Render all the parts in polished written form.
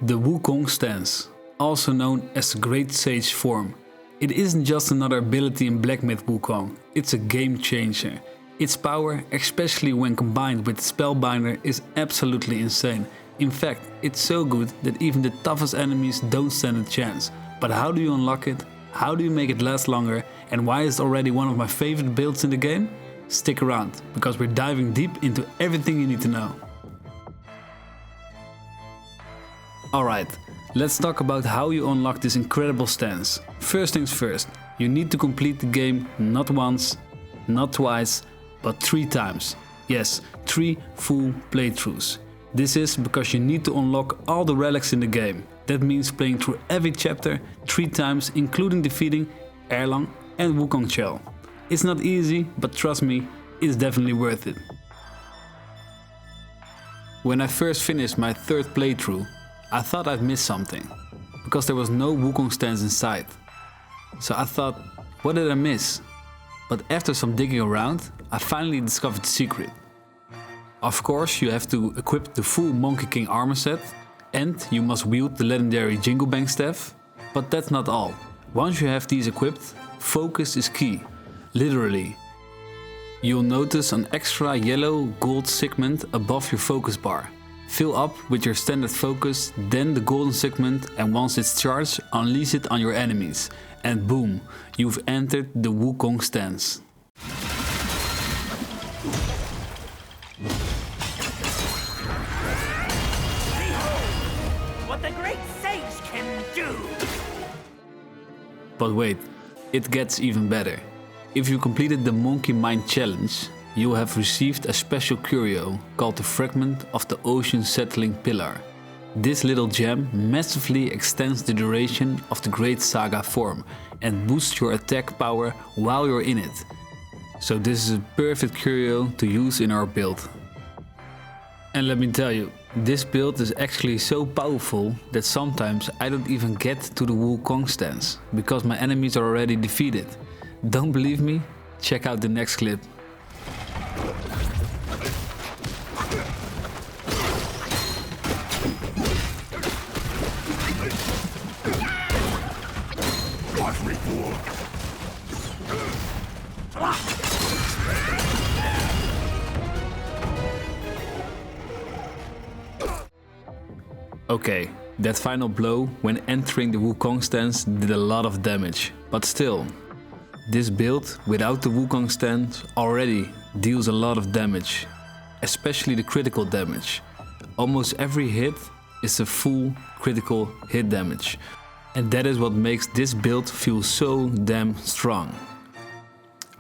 The Wukong Stance, also known as the Great Sage form. It isn't just another ability in Black Myth Wukong, it's a game changer. Its power, especially when combined with Spellbinder, is absolutely insane. In fact, it's so good that even the toughest enemies don't stand a chance. But how do you unlock it? How do you make it last longer? And why is it already one of my favorite builds in the game? Stick around, because we're diving deep into everything you need to know. Alright, let's talk about how you unlock this incredible stance. First things first, you need to complete the game not once, not twice, but 3 times. Yes, 3 full playthroughs. This is because you need to unlock all the relics in the game. That means playing through every chapter 3 times, including defeating Erlang and Wukong Shell. It's not easy, but trust me, it's definitely worth it. When I first finished my 3rd playthrough, I thought I'd missed something, because there was no Wukong stance in sight. So I thought, what did I miss? But after some digging around, I finally discovered the secret. Of course, you have to equip the full Monkey King armor set, and you must wield the legendary Jingubang staff. But that's not all. Once you have these equipped, focus is key. Literally. You'll notice an extra yellow gold segment above your focus bar. Fill up with your standard focus, then the golden segment, and once it's charged, unleash it on your enemies. And boom, you've entered the Wukong stance. What the Great Sage can do! But wait, it gets even better. If you completed the Monkey Mind Challenge, you have received a special curio called the Fragment of the Ocean Settling Pillar. This little gem massively extends the duration of the Great Saga form and boosts your attack power while you're in it. So this is a perfect curio to use in our build. And let me tell you, this build is actually so powerful that sometimes I don't even get to the Wukong stance, because my enemies are already defeated. Don't believe me? Check out the next clip. Watch me, fool! Okay, that final blow when entering the Wukong stance did a lot of damage, but still, this build without the Wukong stance already deals a lot of damage, especially the critical damage. Almost every hit is a full critical hit damage, and that is what makes this build feel so damn strong.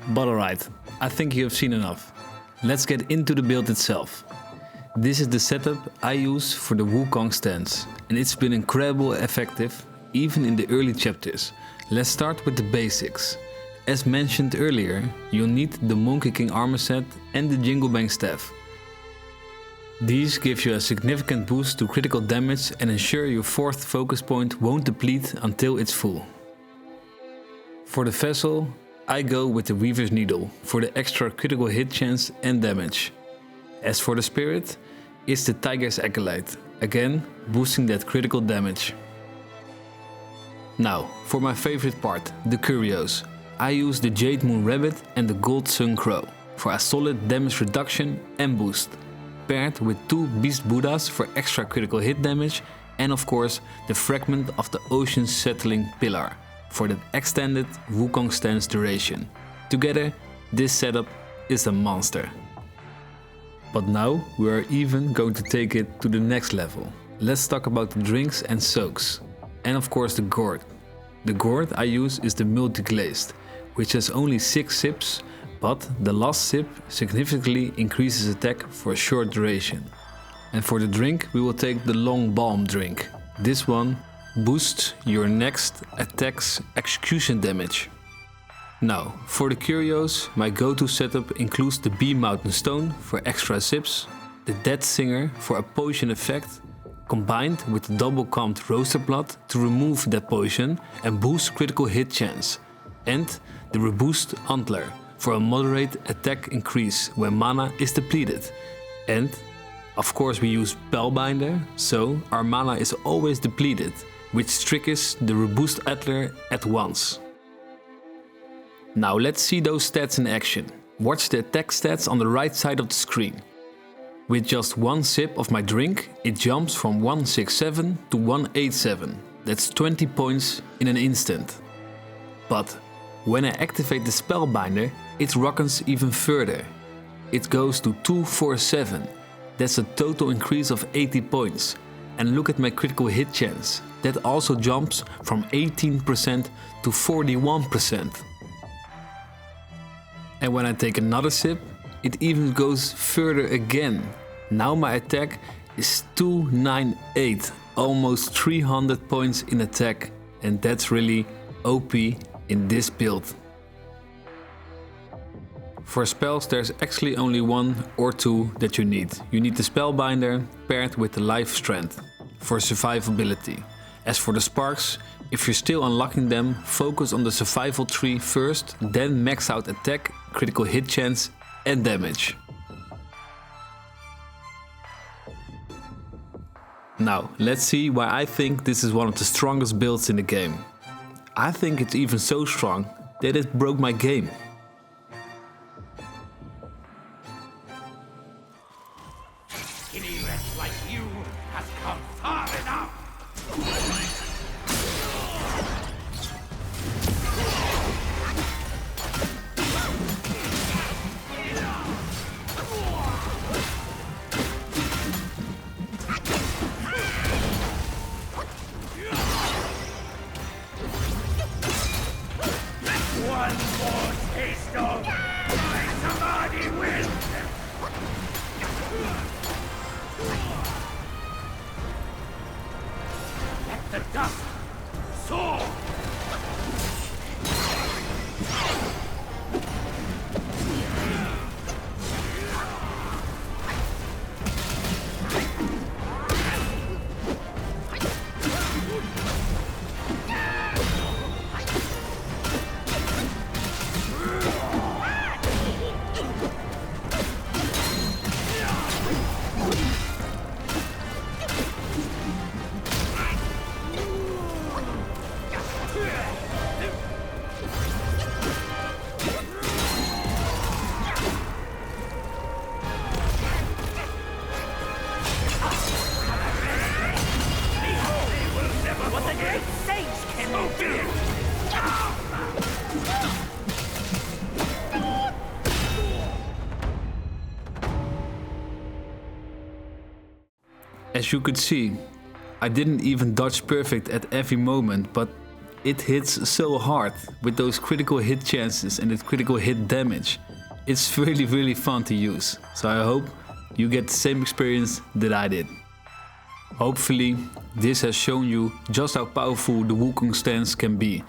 But alright, I think you have seen enough. Let's get into the build itself. This is the setup I use for the Wukong stance, and it's been incredibly effective even in the early chapters. Let's start with the basics. As mentioned earlier, you'll need the Monkey King armor set and the Jingubang staff. These give you a significant boost to critical damage and ensure your 4th focus point won't deplete until it's full. For the vessel, I go with the Weaver's Needle for the extra critical hit chance and damage. As for the spirit, it's the Tiger's Acolyte, again boosting that critical damage. Now, for my favorite part, the Curios. I use the Jade Moon Rabbit and the Gold Sun Crow for a solid damage reduction and boost, paired with 2 Beast Buddhas for extra critical hit damage, and of course the Fragment of the Ocean Settling Pillar for the extended Wukong stance duration. Together, this setup is a monster. But now we are even going to take it to the next level. Let's talk about the drinks and soaks, and of course the gourd. The gourd I use is the multi-glazed, which has only 6 sips, but the last sip significantly increases attack for a short duration. And for the drink we will take the Long Balm drink. This one boosts your next attack's execution damage. Now, for the curios, my go-to setup includes the Bee Mountain Stone for extra sips, the Dead Singer for a potion effect, combined with the double calmed Roaster Blood to remove that potion and boost critical hit chance, and the Reboost Antler for a moderate attack increase when mana is depleted, and Of course we use Spellbinder, so our mana is always depleted, which triggers the Robust Adler at once. Now let's see those stats in action. Watch the attack stats on the right side of the screen. With just one sip of my drink, it jumps from 167 to 187. That's 20 points in an instant. But when I activate the Spellbinder, it rockets even further. It goes to 247. That's a total increase of 80 points. And look at my critical hit chance. That also jumps from 18% to 41%. And when I take another sip, it even goes further again. Now my attack is 298, almost 300 points in attack, and that's really OP in this build. For spells there's actually only one or two that you need. You need the Spellbinder paired with the Life Strand for survivability. As for the sparks, if you're still unlocking them, focus on the survival tree first, then max out attack, critical hit chance and damage. Now, let's see why I think this is one of the strongest builds in the game. I think it's even so strong that it broke my game. Skinny wretch like you has come far enough! One more taste of my Samadhi will! Let the dust soar! What the great sage can do! As you could see, I didn't even dodge perfect at every moment, but it hits so hard with those critical hit chances and its critical hit damage. It's really fun to use, so I hope you get the same experience that I did. Hopefully this has shown you just how powerful the Wukong stance can be.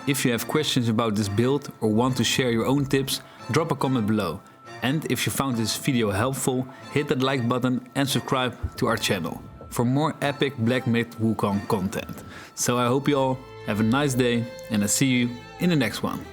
If you have questions about this build or want to share your own tips, drop a comment below. And if you found this video helpful, hit that like button and subscribe to our channel for more epic Black Myth Wukong content. So I hope you all have a nice day and I'll see you in the next one.